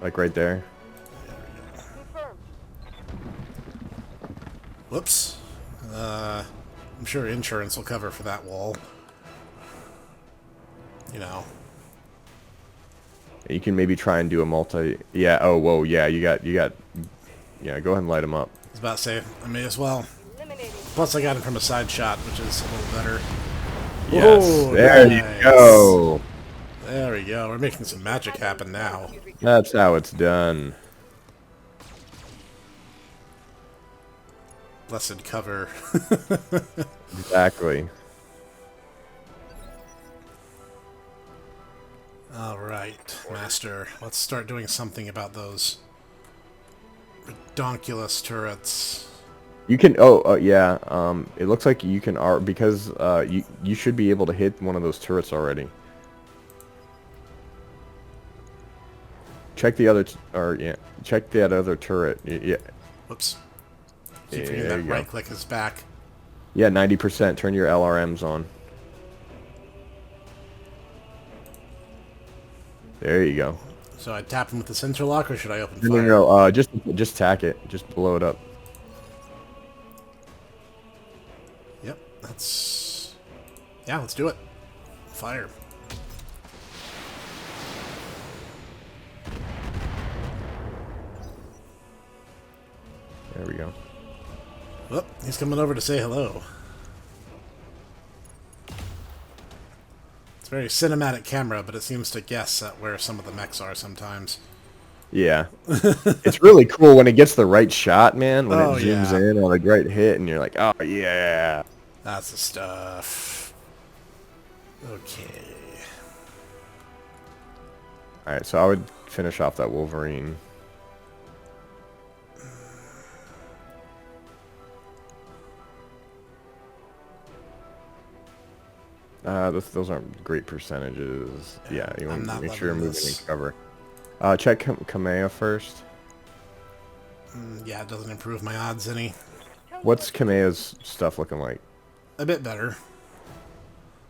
Like right there. Whoops. I'm sure insurance will cover for that wall. You know. You can maybe try and do a multi... Yeah, oh, whoa, yeah, you got... Yeah, go ahead and light him up. I was about to say, I may as well. Plus, I got him from a side shot, which is a little better. Yes, Whoa, there nice. you go. There we go. We're making some magic happen now. That's how it's done. Blessed cover. Exactly. Alright, Master. Let's start doing something about those redonkulous turrets. You can... yeah. It looks like you can... because you should be able to hit one of those turrets already. Check the other... check that other turret. Yeah. Whoops. Keep Yeah, forgetting there that you go. right click is back. Yeah, 90%. Turn your LRMs on. There you go. So I tap him with the sensor lock, or should I open No, fire? no, no. Just tack it. Just blow it up. Yep, that's... Yeah, let's do it. Fire. There we go. Oh, he's coming over to say hello. It's a very cinematic camera, but it seems to guess at where some of the mechs are sometimes. Yeah. It's really cool when it gets the right shot, man. When Oh, it zooms yeah. in on the right hit, and you're like, oh, yeah. That's the stuff. Okay. Alright, so I would finish off that Wolverine. Those aren't great percentages. Yeah, you want to make sure you're moving in cover. Check Kamea first. Yeah, it doesn't improve my odds any. What's Kamea's stuff looking like? A bit better.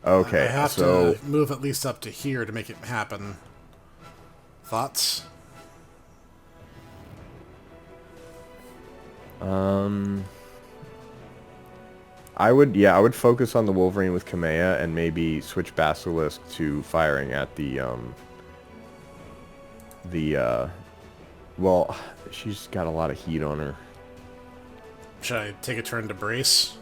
Okay, I have so to move at least up to here to make it happen. Thoughts? I would focus on the Wolverine with Kamea and maybe switch Basilisk to firing at well, she's got a lot of heat on her. Should I take a turn to brace?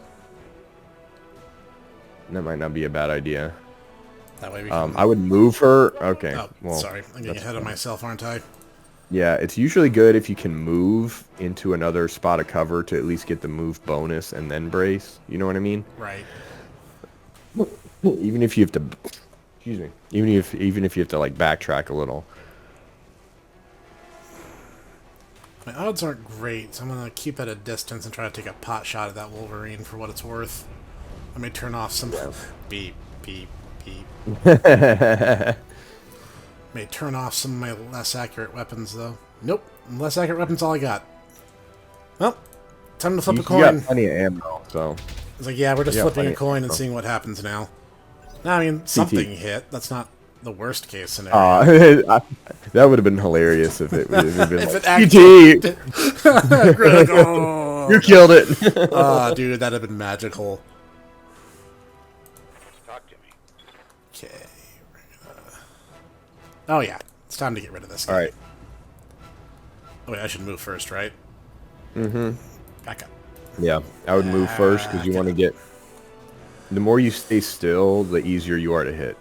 That might not be a bad idea. That way we can... I would move her. Okay. Oh, well, sorry. I'm getting ahead of myself, aren't I? Yeah, it's usually good if you can move into another spot of cover to at least get the move bonus and then brace. You know what I mean? Right. Even if you have to, excuse me. Even if you have to like backtrack a little. My odds aren't great, so I'm gonna keep at a distance and try to take a pot shot at that Wolverine for what it's worth. I may turn off some beep, beep, beep. May turn off some of my less accurate weapons, though. Nope, less accurate weapons all I got. Well, time to flip a coin. You got plenty of ammo, so. It's like, yeah, we're just Yeah, flipping a plenty of coin and ammo. seeing what happens now. No, I mean, something hit. That's not the worst case scenario. That would have been hilarious if it would have been If it like, actually CT! oh, You killed it! oh, dude, that'd have been magical. Talk to me. Okay. Oh, yeah. It's time to get rid of this guy. Alright. Oh, wait, I should move first, right? Mm-hmm. Back up. Yeah, I would move first because you want to get... The more you stay still, the easier you are to hit.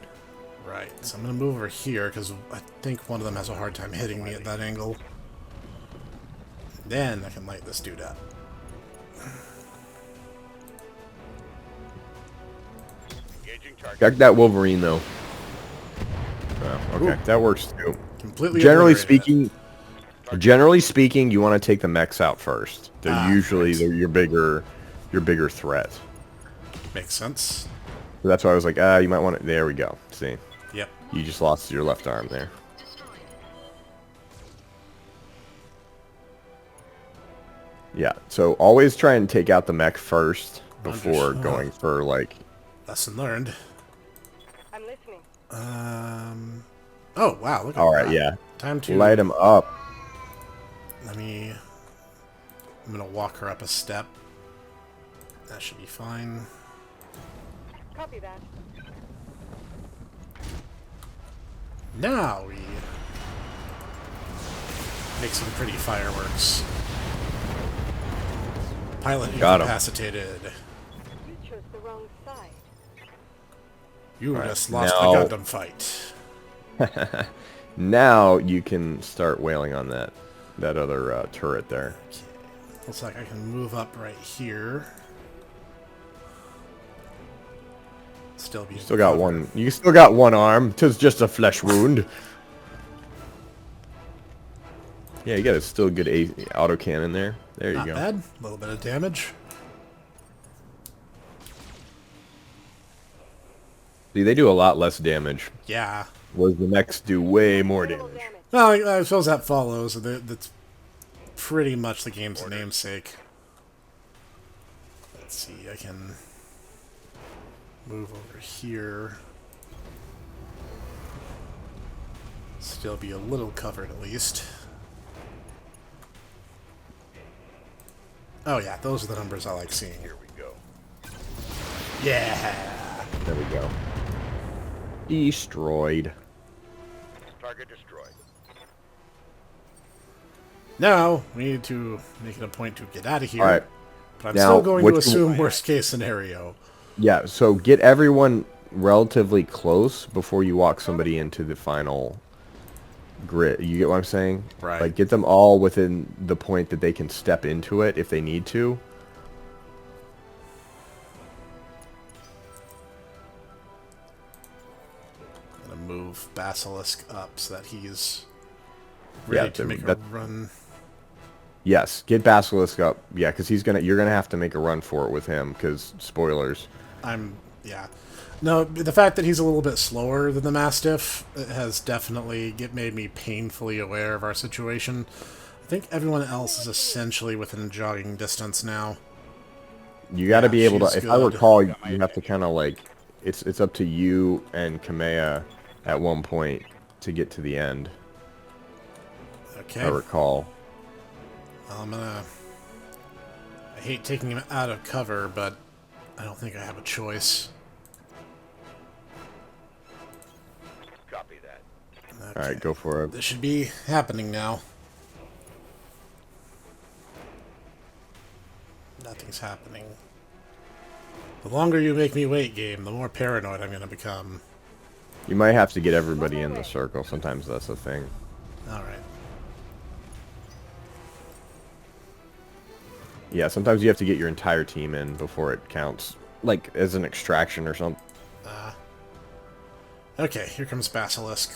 Right. So I'm going to move over here because I think one of them has a hard time hitting me at that angle. Then I can light this dude up. Engaging target. Check that Wolverine, though. Oh, okay, Ooh. that works too. Completely Generally obliterated speaking, you want to take the mechs out first. They're usually your bigger threat. it. Makes sense. So that's why I was like, you might want to. There we go. See, Yep. you just lost your left arm there. Destroyed. Yeah. So always try and take out the mech first before Understood. going for like. Lesson learned. I'm listening. Oh, wow. Look at All right. that. Yeah. Time to... Light him up. Let me... I'm going to walk her up a step. That should be fine. Copy that. Now we... make some pretty fireworks. Pilot Got 'em. incapacitated. You chose the wrong side. You Alright, just lost now- the Gundam fight. Now you can start wailing on that other turret there. Looks like I can move up right here. Still be... Still got one. You still got one arm. 'Tis just a flesh wound. Yeah, you got a still good auto cannon there. There you Not go. bad. A little bit of damage. See, they do a lot less damage, Yeah. whereas the mechs do way more Minimal damage. damage. Well, I suppose that follows. That's pretty much the game's namesake. Let's see, I can move over here. Still be a little covered at least. Oh yeah, those are the numbers I like seeing. Here we go. Yeah! There we go. Destroyed. Target destroyed. Now, we need to make it a point to get out of here. Alright. But I'm Now, still going which to one- assume worst case scenario. Yeah, so get everyone relatively close before you walk somebody into the final grid. You get what I'm saying? Right. Like, get them all within the point that they can step into it if they need to. I'm going to move Basilisk up so that he's ready to make a run. Yes, get Basilisk up. Yeah, because you're gonna have to make a run for it with him. Because spoilers. Yeah. No, the fact that he's a little bit slower than the Mastiff has definitely made me painfully aware of our situation. I think everyone else is essentially within jogging distance now. You got to be able to. she's If I good. recall, you have to kind of like. It's up to you and Kamea at one point to get to the end. Okay. I recall. Well, I hate taking him out of cover, but I don't think I have a choice. Copy that. Okay. All right, go for it. This should be happening now. Nothing's happening. The longer you make me wait, game, the more paranoid I'm going to become. You might have to get everybody in the circle. Sometimes that's a thing. Alright. Yeah, sometimes you have to get your entire team in before it counts. Like, as an extraction or something. Okay, here comes Basilisk.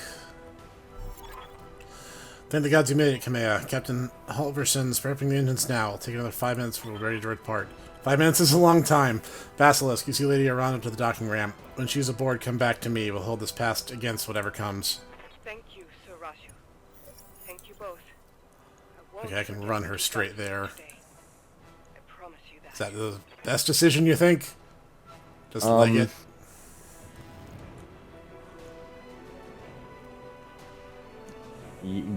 Thank the gods you made it, Kamea. Captain Halverson's prepping the engines now. It'll take another 5 minutes before we're ready to depart. 5 minutes is a long time. Basilisk, you see Lady Arana to the docking ramp. When she's aboard, come back to me. We'll hold this past against whatever comes. Thank you, Sir Rashu. Thank you both. I won't Okay, I can forget run what her you've straight done for me there. today. I promise you that. Is that the best decision, you think? Just leg it?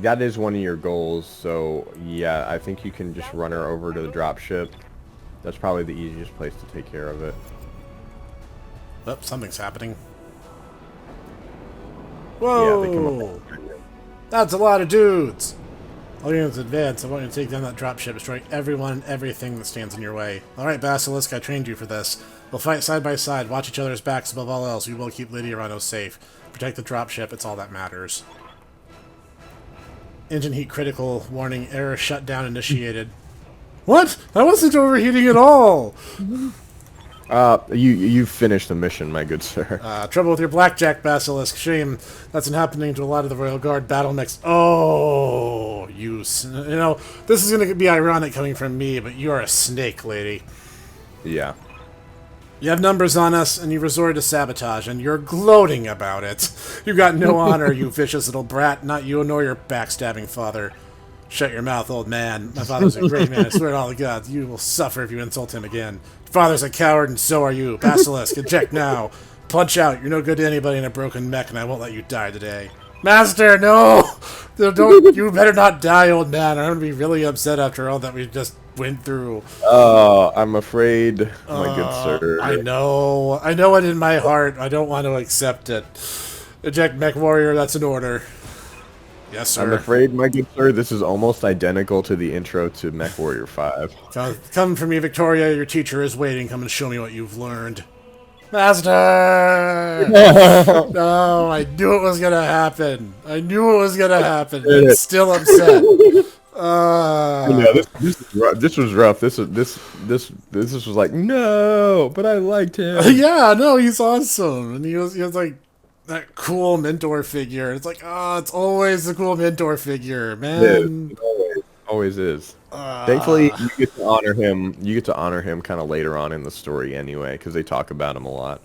That is one of your goals, so yeah, I think you can just run her over to the dropship. That's probably the easiest place to take care of it. Oh, something's happening. Yeah, they come Whoa! up. That's a lot of dudes! All units advance. I want you to take down that dropship, destroying everyone and everything that stands in your way. Alright, Basilisk, I trained you for this. We'll fight side by side, watch each other's backs above all else. We will keep Lady Arano safe. Protect the dropship, it's all that matters. Engine heat critical. Warning, error shutdown initiated. What? I wasn't overheating at all! You finished the mission, my good sir. Trouble with your blackjack, Basilisk. Shame. That's been happening to a lot of the Royal Guard battle mechs. Oh, you know, this is going to be ironic coming from me, but you are a snake, lady. Yeah. You have numbers on us, and you resorted to sabotage, and you're gloating about it. You got no honor, you vicious little brat. Not you nor your backstabbing father. Shut your mouth, old man. My father's a great man. I swear to all the gods, you will suffer if you insult him again. Your father's a coward, and so are you. Basilisk, eject now. Punch out. You're no good to anybody in a broken mech, and I won't let you die today. Master, no! Don't. You better not die, old man. I'm going to be really upset after all that we just went through. I'm afraid, my good sir. I know it in my heart. I don't want to accept it. Eject mech warrior, that's an order. Yes, sir. I'm afraid, my good sir, this is almost identical to the intro to Mech Warrior 5. Come for me, Victoria. Your teacher is waiting. Come and show me what you've learned. Master! No, I knew it was going to happen. I'm still upset. Yeah, this was rough. This was like, no, but I liked him. Yeah, no, he's awesome. And he was like that cool mentor figure. It's like, it's always the cool mentor figure, man. It always is. Thankfully, you get to honor him. You get to honor him kind of later on in the story anyway, because they talk about him a lot.